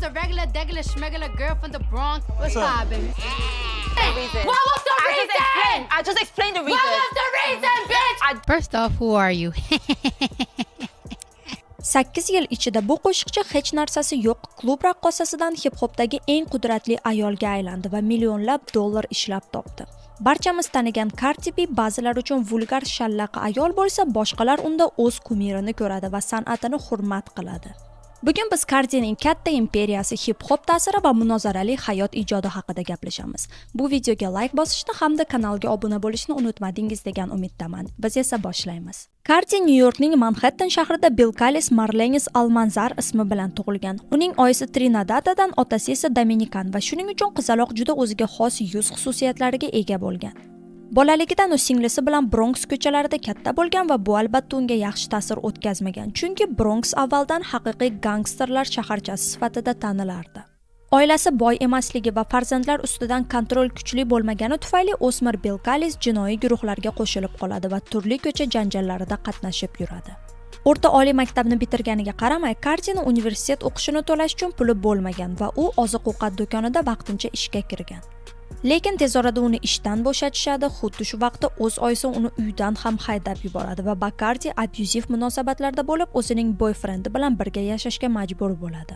a regular, degular, schmegular girl from the Bronx. What's poppin'? Reason. What was the reason? I just explained the What reason. was the reason, bitch? First off, who are you? 8 yil ichida bu qo'shiqchi hech narsasi yo'q klub raqqosasidan hip-hopdagi eng qudratli ayolga aylandi va millionlab dollar ishlab topdi. Barchamiz tanigan Cardi B ba'zilar uchun vulgar shallaqa ayol bo'lsa, boshqalar unda o'z kumirini ko'radi va san'atini hurmat qiladi. Bugun biz Cardining katta imperiyasi, hip-hop ta'siri va munozarali hayot ijodi haqida gaplashamiz. Bu videoga like bosishni hamda kanalga obuna bo'lishni unutmadingiz degan umiddaman. Biz esa boshlaymiz. Cardi New Yorkning Manhattan shahrida Bill Callis Marlenis Almanzar ismi bilan tug'ilgan. Uning oyisi Trinidadadan, otasi esa Dominikan va shuning uchun qizaloq juda o'ziga xos yuz xususiyatlariga ega bo'lgan. Bolaligidan u singlisi bilan Bronx ko'chalarida katta bo'lgan va bu albatta unga yaxshi ta'sir o'tkazmagan, chunki Bronx avvaldan haqiqiy gangsterlar shaharchasi sifatida tanilardi. Oilasi boy emasligi va farzandlar ustidan kontrol kuchli bo'lmagani tufayli o'smir Bill Callis jinoiy guruhlarga qo'shilib qoladi va turli ko'cha janjallarida qatnashib yuradi. O'rta oliy maktabni bitirganiga qaramay, Cardining universitet o'qishini to'lash uchun puli bo'lmagan va u oziq-ovqat do'konida vaqtincha ishga kirgan. Lekin tez orada uni ishdan bo'shatishadi, xuddi shu vaqtda o'z oyisi uni uydan ham haydab yuboradi va Bacardi abyuziv munosabatlarda bo'lib, o'zining boyfrendi bilan birga yashashga majbur bo'ladi.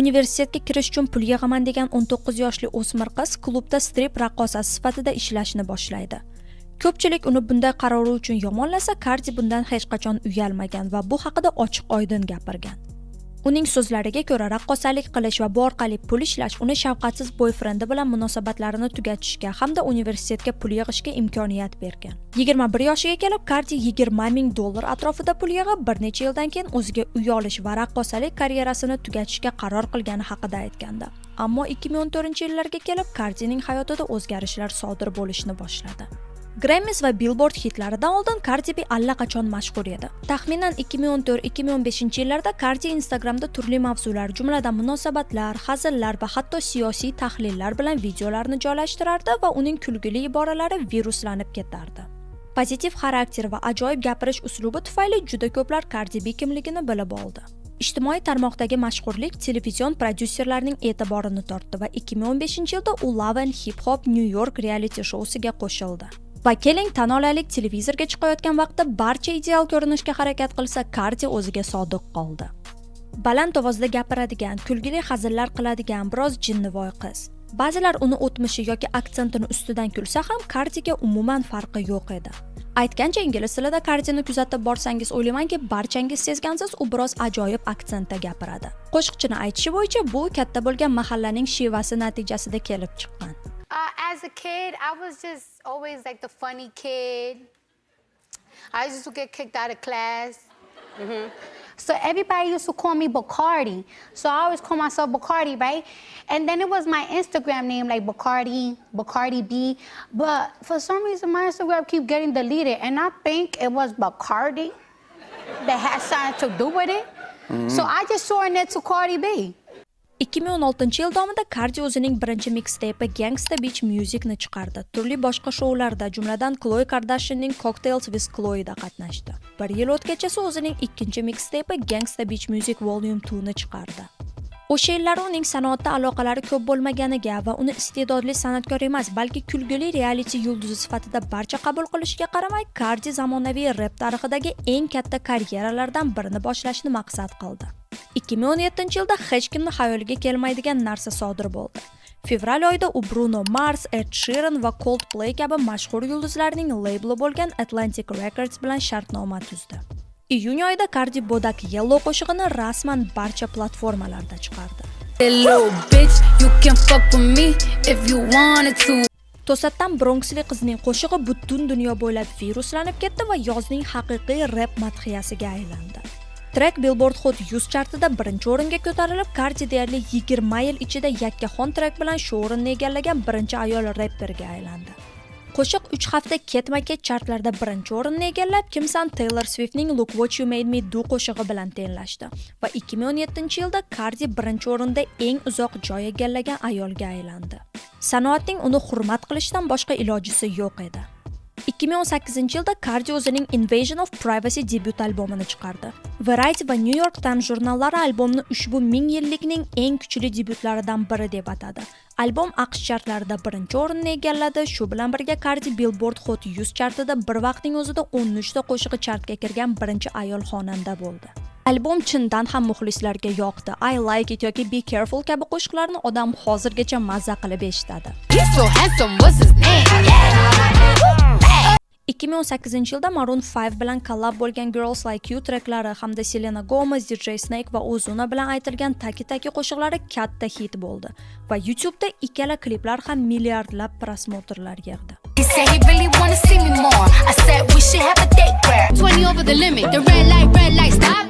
Universitetga kirish uchun pul yig'aman degan 19 yoshli o'smir qiz klubda strip raqqosasi sifatida ishlashni boshlaydi. Ko'pchilik uni bunday qarori uchun yomonlasa, Cardi bundan hech qachon uyalmagan va bu haqida ochiq-oydin gapirgan. Uning so'zlariga ko'ra, raqqosalik qilish va bu orqali pul ishlash uni shafqatsiz boyfrendi bilan munosabatlarini tugatishga hamda universitetga pul yig'ishga imkoniyat bergan. 21 yoshiga kelib, Cardi $20 ming atrofida pul yig'ib, bir necha yildan keyin o'ziga uy olish va raqqosalik karyerasini tugatishga qaror qilgani haqida aytgandi. Ammo 2014-yillarga kelib, Cardining hayotida o'zgarishlar sodir bo'lishni boshladi. Grammys va Billboard hitlaridan oldin Cardi B allaqachon mashhur edi. Taxminan 2014-2015-yillarda Cardi Instagramda turli mavzular, jumladan munosabatlar, hazillar va hatto siyosiy tahlillar bilan videolarni joylashtirardi va uning kulgili iboralari viruslanib ketardi. Pozitiv xarakter va ajoyib gapirish uslubi tufayli juda ko'plar Cardi B kimligini bilib oldi. Ijtimoiy tarmoqdagi mashhurlik televizion prodyuserlarning e'tiborini tortdi va 2015-yilda u Love and Hip Hop New York reality shousiga qo'shildi. Va keling tan olaylik, televizorga chiqayotgan vaqtda barcha ideal ko'rinishga harakat qilsa, Cardi o'ziga sodiq qoldi. Baland ovozda gapiradigan, kulgili hazillar qiladigan, biroz jinnivoy qiz. Ba'zilar uni o'tmishi yoki aksentini ustidan kulsa ham, Cardiga umuman farqi yo'q edi. Aytgancha, ingliz tilida Cardini kuzatib borsangiz, o'ylaymanki, barchangiz sezgansiz, u biroz ajoyib aksentda gapiradi. Qo'shiqchini aytishi bo'yicha, bu katta bo'lgan mahallaning shivasi natijasida kelib chiqqan. As a kid, I was just always like the funny kid. I used to get kicked out of class. So everybody used to call me Bacardi. So I always call myself Bacardi, right? And then it was my Instagram name, like Bacardi B. But for some reason, my Instagram keep getting deleted. And I think it was Bacardi that had something to do with it. So I just shortened it to Cardi B. 2016-yil davomida Cardi o'zining birinchi mixtape Gangsta Bitch Music'ni chiqardi. Turli boshqa shoularda, jumladan Khloe Kardashianning Cocktails with Khloe'da qatnashdi. Bir yil o'tgach esa o'zining ikkinchi mixtape Gangsta Bitch Music Volume 2ni chiqardi. O'sha yillar uning sanoatda aloqalari ko'p bo'lmaganiga va uni iste'dodli san'atkor emas, balki kulgili reality yulduzi sifatida barcha qabul qilishiga qaramay, Cardi zamonaviy rap tarixidagi eng katta karyeralardan birini boshlashni maqsad qildi. 2017-yilda hech kimni xayoliga kelmaydigan narsa sodir bo'ldi. Fevral oyida u Bruno Mars, Ed Sheeran va Coldplay kabi mashhur yulduzlarning labeli bo'lgan Atlantic Records bilan shartnoma tuzdi. Iyun oyida Cardi Bodak Yellow qo'shig'ini rasman barcha platformalarda chiqardi. To'satdan Bronxli qizning qo'shig'i butun dunyo bo'ylab viruslanib ketdi va yozning haqiqiy rap madhiyasiga aylandi. Track Billboard Hot 100 chartida birinchi o'ringa ko'tarilib, Cardi deyarli 20 yil ichida yakkaxon track bilan shu o'rinni egallagan birinchi ayol rapperga aylandi. Qo'shiq 3 hafta ketma-ket chartlarda birinchi o'rinni egallab, Kimsan Taylor Swiftning Look What You Made Me Do qo'shig'i bilan tenglashdi va 2017-yilda Cardi birinchi o'rinda eng uzoq joy egallagan ayolga aylandi. Sanoatning uni hurmat qilishdan boshqa ilojisi yo'q edi. 2018-yilda Cardi o'zining Invasion of Privacy debyut albomini chiqardi. Variety va New York Times jurnallari albomni ushbu 1000 yillikning eng kuchli debyutlaridan biri deb atadi. Albom AQSh chartlarida birinchi o'rinni egalladi. Shu bilan birga Cardi Billboard Hot 100 chartida bir vaqtning o'zida 13 ta qo'shig'i chartga kirgan birinchi ayol xonanda bo'ldi. Albom chindan ham muxlislarga yoqdi. I Like It yoki Be Careful kabi qo'shiqlarni odam hozirgacha mazza qilib eshitadi. 2018-yilda Maroon 5 bilan collab bo'lgan Girls Like You treklari hamda Selena Gomez, DJ Snake va Ozuna bilan aytilgan Taki qo'shiqlari katta hit bo'ldi va YouTube'da ikkala kliplar ham milliardlab prosmotrlar yig'di. He said he really wanna see me more. I said we should have a date where 20 over the limit. The red light, stop.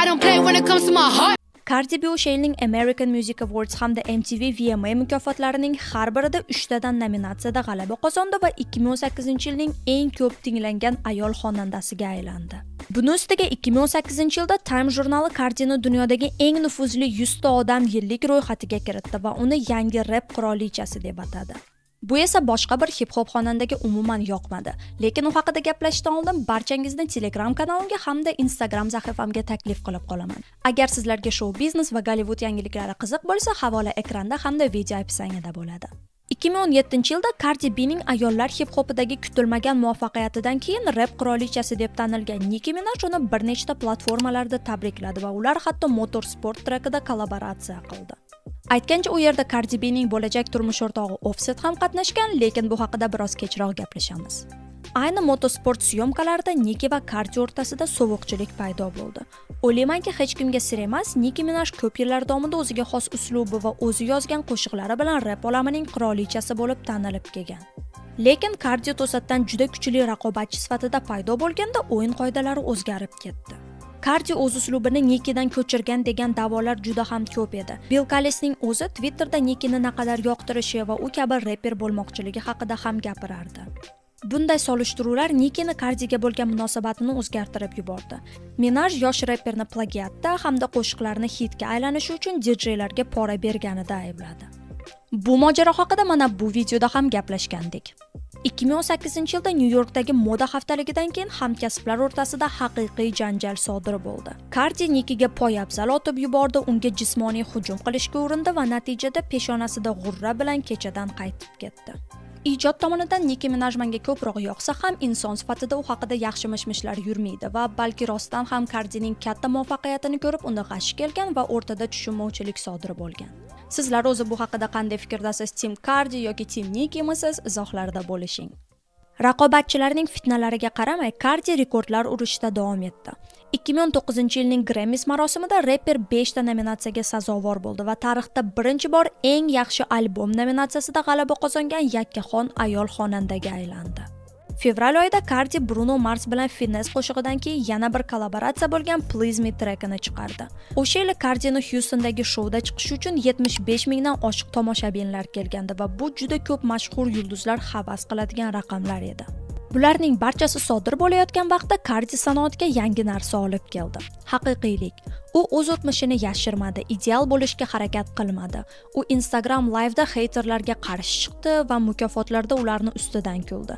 I don't play when it comes to my heart. Cardi B o'sha yilning American Music Awards hamda MTV VMA mukofotlarining har birida 3 tadan nominatsiyada g'alaba qozondi va 2018-yilning eng ko'p tinglangan ayol xonandasiga aylandi. Buning ustiga 2018-yilda Time jurnali Cardini dunyodagi eng nufuzli 100 ta odam yillik ro'yxatiga kiritdi va uni yangi rap qirolichasi deb atadi. Bu esa boshqa bir hip-hop xonandaga umuman yoqmadi. Lekin u haqida gaplashishdan oldin barchangizni Telegram kanalimga hamda Instagram sahifamga taklif qilib qolaman. Agar sizlarga show biznes va Gollivud yangiliklari qiziq bo'lsa, havola ekranda hamda video opsiyasida bo'ladi. 2017-yilda Cardi B'ning ayollar hip-hopidagi kutilmagan muvaffaqiyatidan keyin rap qirolichasi deb tanilgan Nicki Minaj uni bir nechta platformalarda tabrikladi va ular hatto motorsport trekida kollaboratsiya qildi. Aytgancha, u yerda Cardi B'ning bo'lajak turmush o'rtog'i Offset ham qatnashgan, lekin bu haqida biroz kechroq gaplashamiz. Ayni motosport syomkalarida Nicki va Cardi o'rtasida sovuqchilik paydo bo'ldi. O'ylaymanki, hech kimga sir emas, Nicki Minaj ko'p yillar davomida o'ziga xos uslubi va o'zi yozgan qo'shiqlari bilan rap olamining qirolichasi bo'lib tanilib kelgan. Lekin Cardi to'satdan juda kuchli raqobatchi sifatida paydo bo'lganda o'yin qoidalari o'zgarib ketdi. Cardi o'z uslubini Nickidan ko'chirgan degan da'volar juda ham ko'p edi. Bill Callis'ning o'zi Twitterda Nickini naqadar yoqtirishi va u kabi reper bo'lmoqchiligi haqida ham gapirardi. Bunday solishtiruvlar Nickini Cardiga bo'lgan munosabatini o'zgartirib yubordi. Minaj yosh reperni plagiatda hamda qo'shiqlarini hitga aylanishi uchun DJ-larga pora berganida aybladi. Bu mojaro haqida mana bu videoda ham gaplashgandik. 2018-yilda New Yorkdagi moda haftaligidan keyin hamkasblar o'rtasida haqiqiy janjal sodir bo'ldi. Cardi Nickiga poyabzal otib yubordi, unga jismoniy hujum qilishga urindi va natijada peshonasida g'urra bilan kechadan qaytib ketdi. Ijod tomonidan Nicki Minaj menga ko'proq yoqsa ham, inson sifatida u haqida yaxshi mishmishlar yurmaydi va balki rostdan ham Cardining katta muvaffaqiyatini ko'rib unda g'ashi kelgan va o'rtada tushunmovchilik sodir bo'lgan. Sizlar o'zi bu haqida qanday fikrdasiz? Team Cardi yoki Team Nickimisiz? Izohlarda bo'lishing. Raqobatchilarning fitnalariga qaramay, Cardi rekordlar urishda davom etdi. 2019-yilning Grammys marosimida reper 5 ta nominatsiyaga sazovor bo'ldi va tarixda birinchi bor eng yaxshi albom nominatsiyasida g'alaba qozongan yakkaxon ayol xonandaga aylandi. Fevral oyida Cardi Bruno Mars bilan Finesse qo'shig'idan keyin yana bir kollaboratsiya bo'lgan Please Me trackini chiqardi. O'sha yili Cardini Houstondagi shouda chiqish uchun 75 mingdan oshiq tomoshabinlar kelgandi va bu juda ko'p mashhur yulduzlar havas qiladigan raqamlar edi. Bularning barchasi sodir bo'layotgan vaqtda Cardi sanoatga yangi narsa olib keldi. Haqiqiylik. U o'z o'tmishini yashirmadi, ideal bo'lishga harakat qilmadi. U Instagram live'da haterlarga qarshi chiqdi va mukofotlarda ularni ustidan kuldi.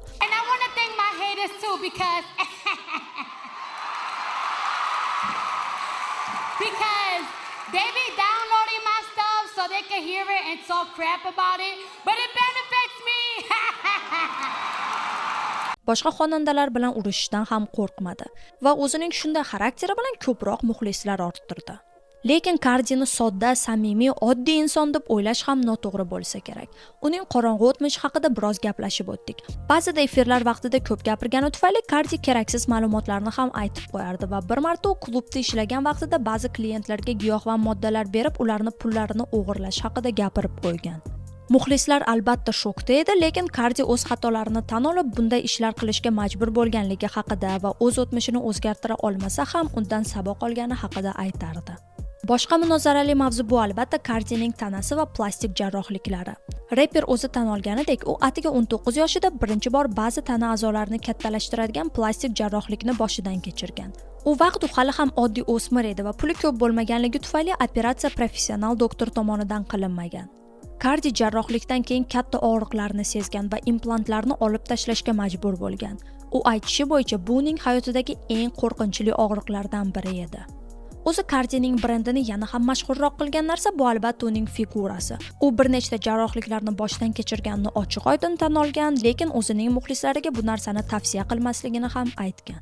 Because they be downloading my stuff so they can hear it and talk crap about it, but it benefits me. Boshqa xonandalar bilan urushishdan ham qo'rqmadi va o'zining shunday xarakteri bilan ko'proq muxlislar orttirdi. Lekin Cardini sodda, samimiy, oddiy inson deb o'ylash ham noto'g'ri bo'lsa kerak. Uning qorong'u o'tmishi haqida biroz gaplashib o'tdik. Ba'zida efirlar vaqtida ko'p gapirgani tufayli Cardi keraksiz ma'lumotlarni ham aytib qo'yardi va bir marta u klubda ishlagan vaqtida ba'zi klientlarga giyohvand moddalar berib, ularni pullarini o'g'irlash haqida gapirib qo'ygan. Muxlislar albatta shokda edi, lekin Cardi o'z xatolarini tan olib, bunday ishlar qilishga majbur bo'lganligi haqida va o'z o'tmishini o'zgartira olmasa ham undan saboq olgani haqida aytardi. Boshqa munozarali mavzu bu albatta Cardining tanasi va plastik jarrohliklari. Reper o'zi tan olganidek, u atiga 19 yoshida birinchi bor ba'zi tana a'zolarini kattalashtiradigan plastik jarrohlikni boshidan kechirgan. U vaqt u hali ham oddiy o'smir edi va puli ko'p bo'lmaganligi tufayli operatsiya professional doktor tomonidan qilinmagan. Kardi jarrohlikdan keyin katta og'riqlarni sezgan va implantlarni olib tashlashga majbur bo'lgan. U aytishi bo'yicha bu uning hayotidagi eng qo'rqinchli og'riqlardan biri edi. O'zi Kardining brendini yana ham mashhurroq qilgan narsa bu albatta uning figurasi. U bir nechta jarrohliklarni boshdan kechirganini ochiq-oydin tan olgan, lekin o'zining muxlislariga bu narsani tavsiya qilmasligini ham aytgan.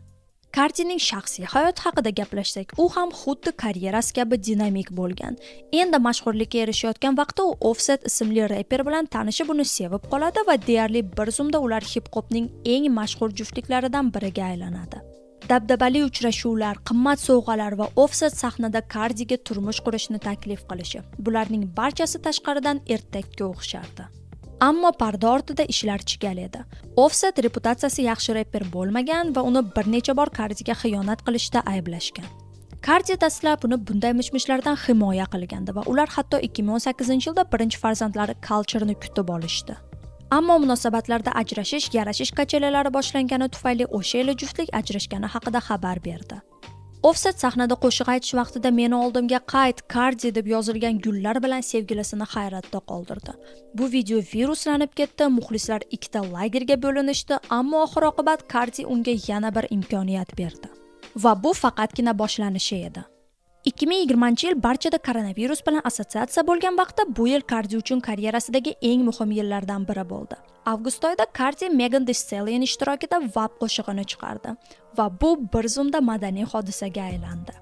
Kardining shaxsiy hayoti haqida gaplashsak, u ham xuddi karyerasi kabi dinamik bo'lgan. Endi mashhurlikka erishayotgan vaqtda u Offset ismli reper bilan tanishib uni sevib qoladi va deyarli bir zumda ular hip-hopning eng mashhur juftliklaridan biriga aylanadi. Dabdabali uchrashuvlar, qimmat sovg'alar va Offset sahnada Kardiga turmush qurishni taklif qilishi. Bularning barchasi tashqaridan ertakka o'xshardi. Ammo parda ortida ishlar chigal edi. Offset reputatsiyasi yaxshi reper bo'lmagan va uni bir necha bor Kardiga xiyonat qilishda ayblashgan. Kardi dastlab uni bunday mish-mishlardan himoya qilgandi va ular hatto 2018-yilda birinchi farzandlari Culture'ni kutib olishdi. Ammo munosabatlarda ajrashish, yarashish kachalalari boshlangani tufayli o'sha yili juftlik ajrashgani haqida xabar berdi. Offset sahnada qo'shiq aytish vaqtida "Meni oldimga qayt, Kardi" deb yozilgan gullar bilan sevgilisini hayratda qoldirdi. Bu video viruslanib ketdi, muxlislar ikkita lagerga bo'linishdi, ammo oxir-oqibat Kardi unga yana bir imkoniyat berdi. Va bu faqatgina boshlanishi edi. 2020-yil barchada koronavirus bilan assotsiatsiya bo'lgan vaqtda bu yil Kardi uchun karyerasidagi eng muhim yillardan biri bo'ldi. Avgust oyida Kardi Megan Thee Stallion ishtirokida WAP qo'shig'ini chiqardi va bu bir zumda madaniy hodisaga aylandi.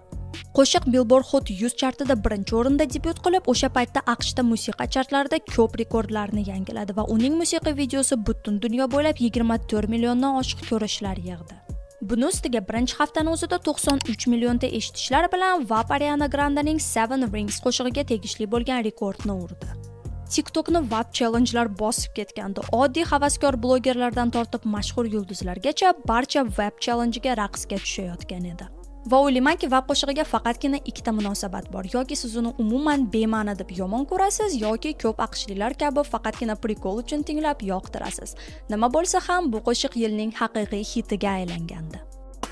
Qo'shiq Billboard Hot 100 chartida birinchi o'rinda debyut qilib, o'sha paytda AQShda musiqa chartlarida ko'p rekordlarni yangiladi va uning musiqiy videosi butun dunyo bo'ylab 24 milliondan oshiq ko'rishlar yig'di. Buni ustiga birinchi haftani o'zida 93 millionta eshitishlar bilan WAP Ariana Grandening Seven Rings qo'shig'iga tegishli bo'lgan rekordni urdi. TikTokni WAP challenge'lar bosib ketgandi. Oddiy havaskor blogerlardan tortib mashhur yulduzlargacha barcha WAP challenge'iga raqsga tushayotgan edi. Va o'ylaymanki, WAP qo'shig'iga faqatgina ikkita munosabat bor. Yoki siz uni umuman bema'ni deb yomon ko'rasiz, yoki ko'p aqshlilar kabi faqatgina prikol uchun tinglab yoqtirasiz. Nima bo'lsa ham bu qo'shiq yilning haqiqiy hitiga aylangandi.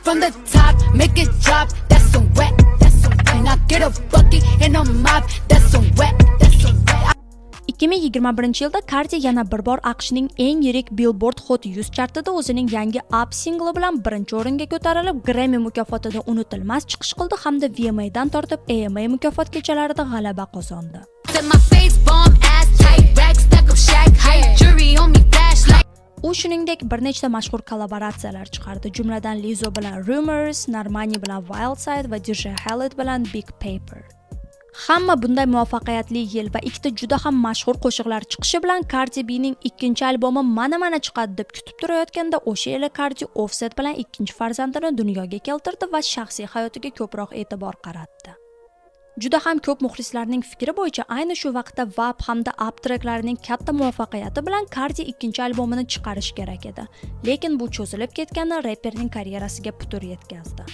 From the top, make it drop, that's some wet, that's some wet. And I get a bucket and a mop, that's some wet, that's some wet. 2021-yilda Kardi yana bir bor AQShning eng yirik Billboard Hot 100 chartida o'zining yangi Up singli bilan birinchi o'ringa ko'tarilib, Grammy mukofotida unutilmas chiqish qildi hamda VMAdan tortib AMA mukofot kechalarida g'alaba qozondi. U shuningdek bir nechta mashhur kollaboratsiyalar chiqardi, jumladan Lizzo bilan Rumors, Normani bilan Wildside va DJ Khaled bilan Big Paper. Hamma bunday muvaffaqiyatli yil va ikkita juda ham mashhur qo'shiqlar chiqishi bilan Cardi B'ning ikkinchi albomi mana chiqadi deb kutib turayotganda o'sha yili Cardi Offset bilan ikkinchi farzandini dunyoga keltirdi va shaxsiy hayotiga ko'proq e'tibor qaratdi. Juda ham ko'p muxlislarning fikri bo'yicha ayni shu vaqtda WAP hamda Up treklarining katta muvaffaqiyati bilan Cardi ikkinchi albomini chiqarish kerak edi. Lekin bu cho'zilib ketgani reperning karyerasiga putur yetkazdi.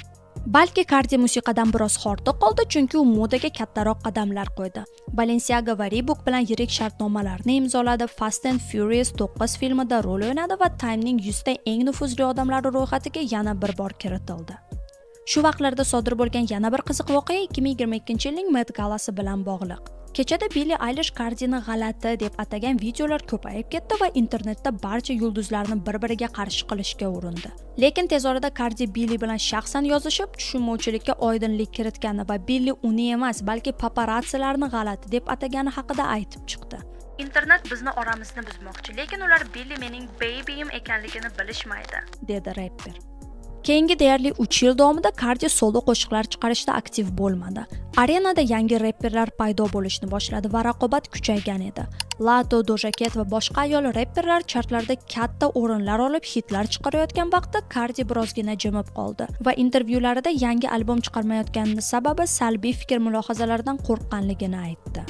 Balki Cardi musiqadan biroz hordiq qoldi, chunki u modaga kattaroq qadamlar qo'ydi. Balenciaga va Reebok bilan yirik shartnomalarni imzoladi, Fast and Furious 9 filmida rol o'ynadi va Time'ning 100 ta eng nufuzli odamlari ro'yxatiga yana bir bor kiritildi. Shu vaqtlarda sodir bo'lgan yana bir qiziq voqea 2022-yilning Met Galasi bilan bog'liq. Kechada Billie Eilish Cardini g'alati deb atagan videolar ko'payib ketdi va internetda barcha yulduzlarni bir-biriga qarshi qilishga urindi. Lekin tez orada Cardi Billie bilan shaxsan yozishib, tushunmovchilikka oydinlik kiritgani va Billie uni emas, balki paparatsilarni g'alati deb atagani haqida aytib chiqdi. Internet bizni oramizni buzmoqchi, lekin ular Billie mening babyim ekanligini bilishmaydi, dedi rapper. Keyingi deyarli 3 yil davomida Cardi solo qo'shiqlar chiqarishda aktiv bo'lmadi. Arenada yangi rapperlar paydo bo'lishni boshladi va raqobat kuchaygan edi. Lato, Doja Cat va boshqa ayol rapperlar chartlarda katta o'rinlar olib hitlar chiqarayotgan vaqtda Cardi birozgina jimib qoldi va intervyularida yangi albom chiqarmayotgani sababi salbiy fikr mulohazalaridan qo'rqqanligini aytdi.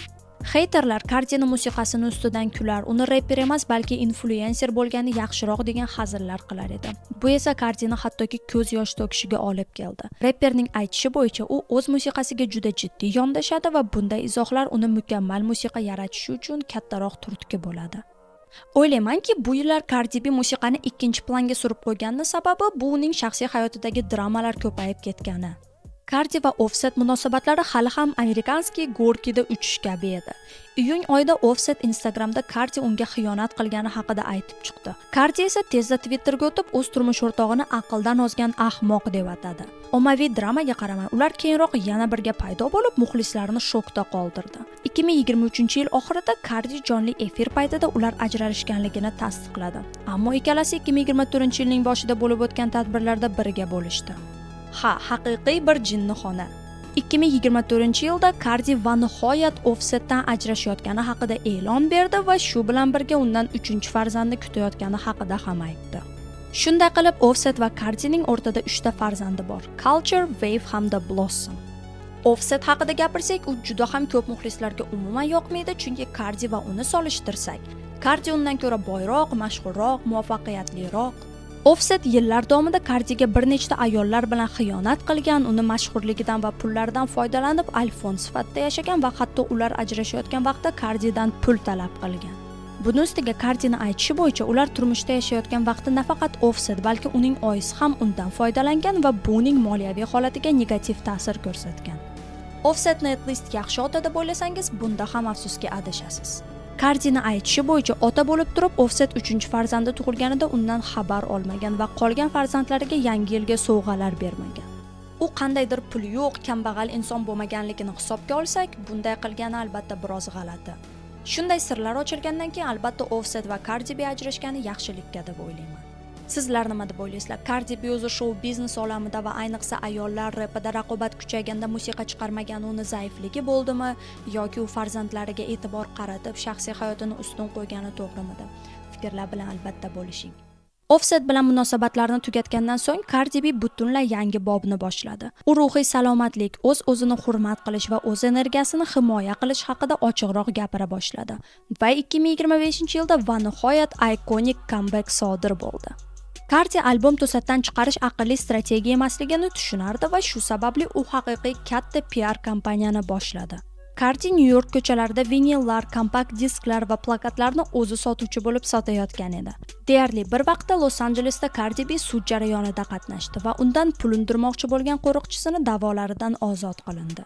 Haterlar Cardining musiqasini ustidan kular, uni rapper emas, balki influencer bo'lgani yaxshiroq degan hazillar qilar edi. Bu esa Cardini hattoki ko'z yosh to'kishiga olib keldi. Rapperning aytishi bo'yicha u o'z musiqasiga juda jiddiy yondashadi va bunday izohlar uni mukammal musiqa yaratishi uchun kattaroq turtki bo'ladi. O'ylaymanki, bu yillar Cardi B musiqani ikkinchi planga surib qo'yganning sababi bu uning shaxsiy hayotidagi dramalar ko'payib ketgani. Cardi va Offset munosabatlari hali ham amerikanskiy gorkida uchish kabi edi. Iyun oyida Offset Instagramda Cardi unga xiyonat qilgani haqida aytib chiqdi. Cardi esa tezda Twitterga o'tib, o'z turmush o'rtog'ini aqldan ozgan ahmoq deb atadi. Ommaviy dramaga qaramay, ular keyinroq yana birga paydo bo'lib, muxlislarini shokda qoldirdi. 2023-yil oxirida Cardi jonli efir paytida ular ajralishganligini tasdiqladi. Ammo ikkalasi 2024-yilning boshida bo'lib o'tgan tadbirlarda birga bo'lishdi. Ha, haqiqiy bir jinnixona. 2024-yilda Cardi va nihoyat Offsetdan ajrashayotgani haqida e'lon berdi va shu bilan birga undan 3-farzandni kutayotgani haqida ham aytdi. Shunday qilib, Offset va Cardining o'rtada 3 ta farzandi bor: Culture, Wave hamda Blossom. Offset haqida gapirsak, u juda ham ko'p muxlislarga umuman yoqmaydi, chunki Cardi va uni solishtirsak, Cardi undan ko'ra boyroq, mashhurroq, muvaffaqiyatliroq. Offset yillar davomida Cardiga bir nechta ayollar bilan xiyonat qilgan, uni mashhurligidan va pullaridan foydalanib iPhone sifatida yashagan va hatto ular ajrashayotgan vaqtda Cardidan pul talab qilgan. Buning ustiga Cardining aytishi bo'yicha ular turmushda yashayotgan vaqtda nafaqat Offset, balki uning oyisi ham undan foydalangan va buning moliyaviy holatiga negativ ta'sir ko'rsatgan. Offsetni at least yaxshi ota deb o'ylasangiz, bunda ham afsuski adashasiz. Cardining aytishi bo'yicha ota bo'lib turib, Offset 3-farzandi tug'ilganida undan xabar olmagan va qolgan farzandlariga yangi yilga sovg'alar bermagan. U qandaydir puli yo'q, kambag'al inson bo'lmaganligini hisobga olsak, bunday qilgani albatta biroz g'alati. Shunday sirlar ochilgandan keyin albatta Offset va Cardi B ajrashgani yaxshilikka deb o'ylayman. Sizlar nima deb o'ylaysizlar? Cardi B o'zi shou biznes olamida va ayniqsa ayollar rapida raqobat kuchayganda musiqa chiqarmagani uni zaifligi bo'ldimi yoki u farzandlariga e'tibor qaratib shaxsiy hayotini ustun qo'ygani to'g'rimidi? Fikrlar bilan albatta bo'lishing. Offset bilan munosabatlarni tugatgandan so'ng Cardi B butunlay yangi bobni boshladi. U ruhiy salomatlik, o'z-o'zini hurmat qilish va o'z energiyasini himoya qilish haqida ochiqroq gapira boshladi. Va 2025-yilda va nihoyat iconic comeback sodir bo'ldi. Cardi albom to'satdan chiqarish aqlli strategiya emasligini tushunardi va shu sababli u haqiqiy katta PR kampaniyani boshladi. Cardi New York ko'chalarida vinillar, kompakt disklar va plakatlarni o'zi sotuvchi bo'lib sotayotgan edi. Deyarli bir vaqtda Los-Anjelesda Cardi B sud jarayonida qatnashdi va undan pul undirmoqchi bo'lgan qo'riqchisini da'volaridan ozod qilindi.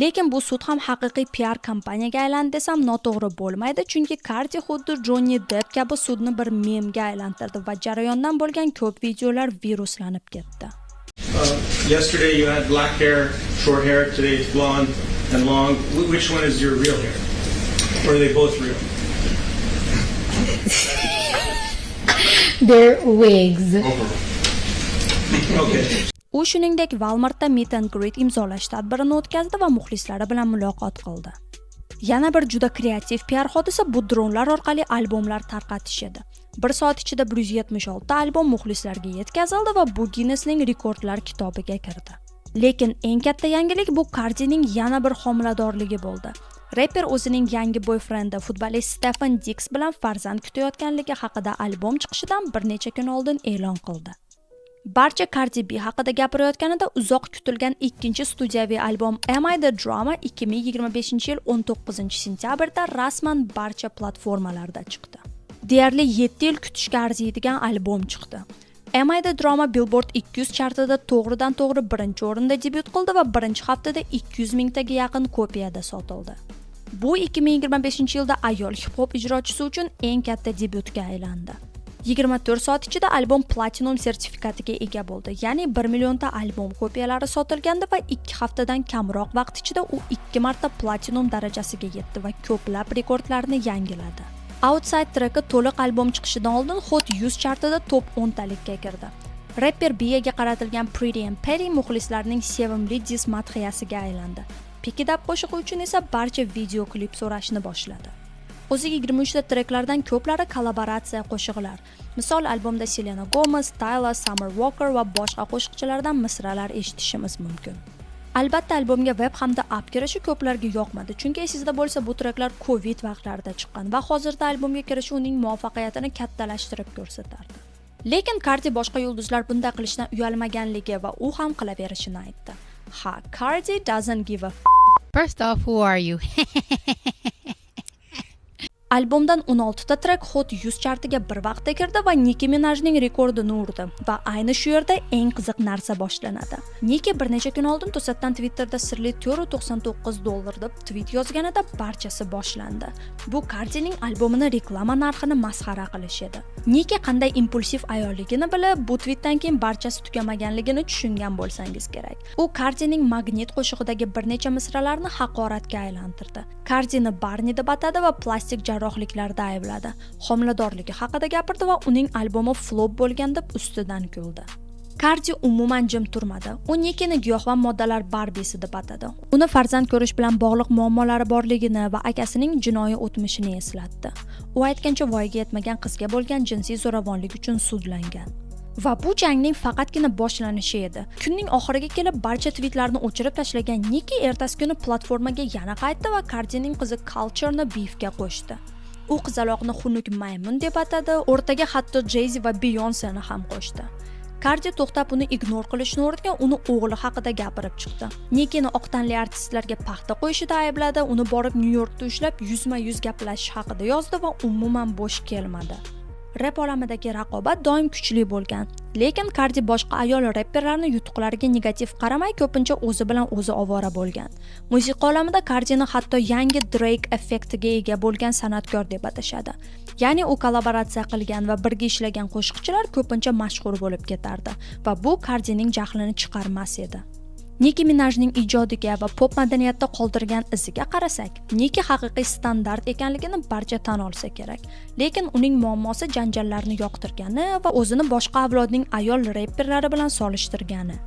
Lekin bu sud ham haqiqiy PR kampaniyaga aylandi desam noto'g'ri bo'lmaydi, chunki Cardi xuddi Johnny Depp kabi sudni bir memga aylantirdi va jarayondan bo'lgan ko'p videolar viruslanib ketdi. Yesterday you had black hair, short hair. Today it's blonde and long. Which one is your real hair? Or are they both real? They're wigs. Okay. U shuningdek Walmartda meet and greet imzolash tadbirini o'tkazdi va muxlislari bilan muloqot qildi. Yana bir juda kreativ PR hodisa bu dronlar orqali albomlar tarqatish edi. 1 soat ichida 176 albom muxlislarga yetkazildi va bu Guinnessning rekordlar kitobiga kirdi. Lekin eng katta yangilik bu Cardining yana bir homiladorligi bo'ldi. Rapper o'zining yangi boyfrendi futbolist Stefan Diggs bilan farzand kutayotganligi haqida albom chiqishidan bir necha kun oldin e'lon qildi. Barcha Cardi B haqida gapirayotganida uzoq kutilgan ikkinchi studiyaviy albom Am I the Drama 2025-yil 19-sentyabrda rasman barcha platformalarda chiqdi. Deyarli 7 yil kutishga arziydigan albom chiqdi. Am I the Drama Billboard 200 chartida to'g'ridan-to'g'ri birinchi o'rinda debyut qildi va birinchi haftada 200 mingtaga yaqin kopiyada sotildi. Bu 2025-yilda ayol hip-hop ijrochisi uchun eng katta debyutga aylandi. 24 soat ichida albom platinum sertifikatiga ega bo'ldi. Ya'ni 1 millionta albom kopiyalari sotilgandi va 2 haftadan kamroq vaqt ichida u 2 marta platinum darajasiga yetdi va ko'plab rekordlarni yangiladi. Outside tracki to'liq albom chiqishidan oldin Hot 100 chartida top 10 talikka kirdi. Rapper Biyaga qaratilgan Pretty and Petty muxlislarning sevimli diss madhiyasiga aylandi. Pick Up qo'shig'i uchun esa barcha video klip so'rashni boshladi. O'ziga 23 ta treklardan ko'plari kollaboratsiya qo'shiqlar. Misol albomda Selena Gomez, Tyla, Summer Walker va boshqa qo'shiqchilardan misralar eshitishimiz mumkin. Albatta albomga web hamda app kirishi ko'plarga yoqmadi, chunki esingizda bo'lsa bu treklar Covid vaqtlarida chiqqan va hozirda albomga kirishi uning muvaffaqiyatini kattalashtirib ko'rsatardi. Lekin Cardi boshqa yulduzlar bunday qilishdan uyalmaganligi va u ham qilaverishini aytdi. Ha, Cardi doesn't give a First off, who are you? Albomdan 16 ta trek Hot 100 chartiga bir vaqtda kirdi va Nicki Minajning rekordini urdi va ayni shu yerda eng qiziq narsa boshlanadi. Nicki bir necha kun oldin to'satdan Twitterda sirli $99 deb tweet yozganida barchasi boshlandi. Bu Cardining albomining reklama narxini masxara qilish edi. Nicki qanday impulsiv ayolligini bilib, bu tweetdan keyin barchasi tugamaganligini tushungan bo'lsangiz kerak. U Cardining Magnet qo'shig'idagi bir necha misralarni haqoratga aylantirdi. Cardini Barney deb atadi va plastik jarrohliklarda aybladi. Homiladorligi haqida gapirdi va uning albomi flop bo'lgan deb ustidan kuldi. Cardi umuman jim turmadi. U Nickini giyohvand moddalar Barbisi deb atadi. Uni farzand ko'rish bilan bog'liq muammolari borligini va akasining jinoiy o'tmishini eslatdi. U aytgancha voyaga yetmagan qizga bo'lgan jinsiy zo'ravonlik uchun sudlangan. Va bu jangning faqatgina boshlanishi edi. Kunning oxiriga kelib barcha tweetlarni o'chirib tashlagan Nicki ertasi kuni platformaga yana qaytdi va Cardining qizi Culture'ni beefga qo'shdi. U qizaloqni xunuk maymun deb atadi, o'rtaga hatto Jay-Z va Beyoncé'ni ham qo'shdi. Cardi to'xtab uni ignor qilishni o'rniga uni o'g'li haqida gapirib chiqdi. Nickini oq tanli artistlarga paxta qo'yishida aybladi, uni borib Nyu-Yorkda ushlab yuzma-yuz gaplashish haqida yozdi va umuman bo'sh kelmadi. Rap olamidagi raqobat doim kuchli bo'lgan, lekin Cardi boshqa ayol rapperlarning yutuqlariga negativ qaramay, ko'pincha o'zi bilan o'zi ovora bo'lgan. Musiqa olamida Cardini hatto yangi Drake effektiga ega bo'lgan san'atkor deb atashadi. Ya'ni u kollaboratsiya qilgan va birga ishlagan qo'shiqchilar ko'pincha mashhur bo'lib ketardi va bu Cardining jahlini chiqarmas edi. Nicki Minajning ijodiga va pop madaniyatda qoldirgan iziga qarasak, Nicki haqiqiy standart ekanligini barcha tan olsa kerak. Lekin uning muammosi janjallarni yoqtirgani va o'zini boshqa avlodning ayol rapperlari bilan solishtirgani.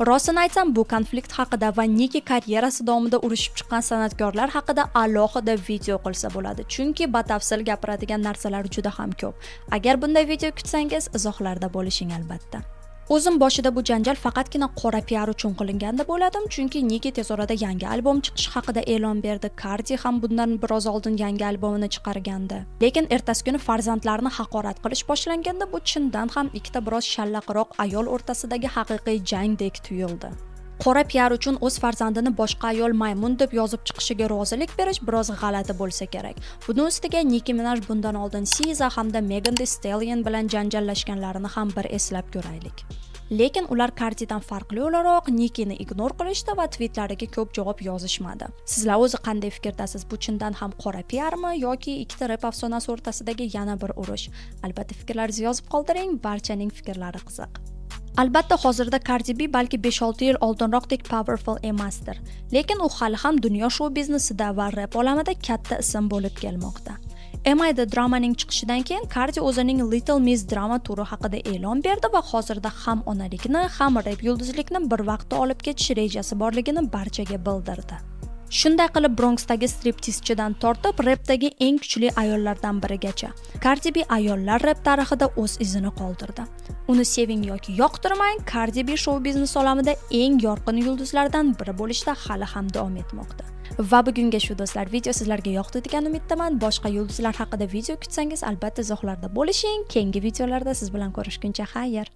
Rostini aytsam, bu konflikt haqida va Nicki karyerasi davomida urushib chiqqan san'atkorlar haqida alohida video qilsa bo'ladi, chunki batafsil gapiradigan narsalar juda ham ko'p. Agar bunday video kutsangiz, izohlarda bo'lishing albatta. O'zim boshida bu janjal faqatgina qora PR uchun qilingan deb o'yladim, chunki Nicki tez orada yangi albom chiqishi haqida e'lon berdi. Cardi ham bundan biroz oldin yangi albomini chiqargandi. Lekin ertasi kuni farzandlarni haqorat qilish boshlanganda bu chindan ham ikkita biroz shallaqiroq ayol o'rtasidagi haqiqiy jangdek tuyuldi. Qora PR uchun o'z farzandini boshqa ayol maymun deb yozib chiqishiga rozilik berish biroz g'alati bo'lsa kerak. Buning ustiga Nicki Minaj bundan oldin SZA hamda Megan Thee Stallion bilan janjallashganlarini ham bir eslab ko'raylik. Lekin ular Cardidan farqli o'laroq Nickini ignor qilishdi va tweetlariga ko'p javob yozishmadi. Sizlar o'zi qanday fikrdasiz? Bu chindan ham qora PRmi yoki ikkita rap afsonasi o'rtasidagi yana bir urush? Albatta fikrlaringizni yozib qoldiring, barchaning fikrlari qiziq. Albatta hozirda Cardi B balki 5-6 yil oldinroqdek powerful emasdir, lekin u hali ham dunyo shou biznesida va rap olamida katta ism bo'lib kelmoqda. Am I The Dramaning chiqishidan keyin Cardi o'zining Little Miss Drama turi haqida e'lon berdi va hozirda ham onalikni, ham rap yulduzlikni bir vaqtda olib ketish rejasi borligini barchaga bildirdi. Shunday qilib Bronxdagi striptizchidan tortib rapdagi eng kuchli ayollardan birigacha Cardi B ayollar rap tarixida o'z izini qoldirdi. Uni seving yoki yoqtirmang, Cardi B shou biznes olamida eng yorqin yulduzlardan biri bo'lishda hali ham davom etmoqda. Va bugunga shu do'stlar, video sizlarga yoqdi degan umiddaman. Boshqa yulduzlar haqida video kutsangiz albatta izohlarda bo'lishing. Keyingi videolarda siz bilan ko'rishguncha xayr.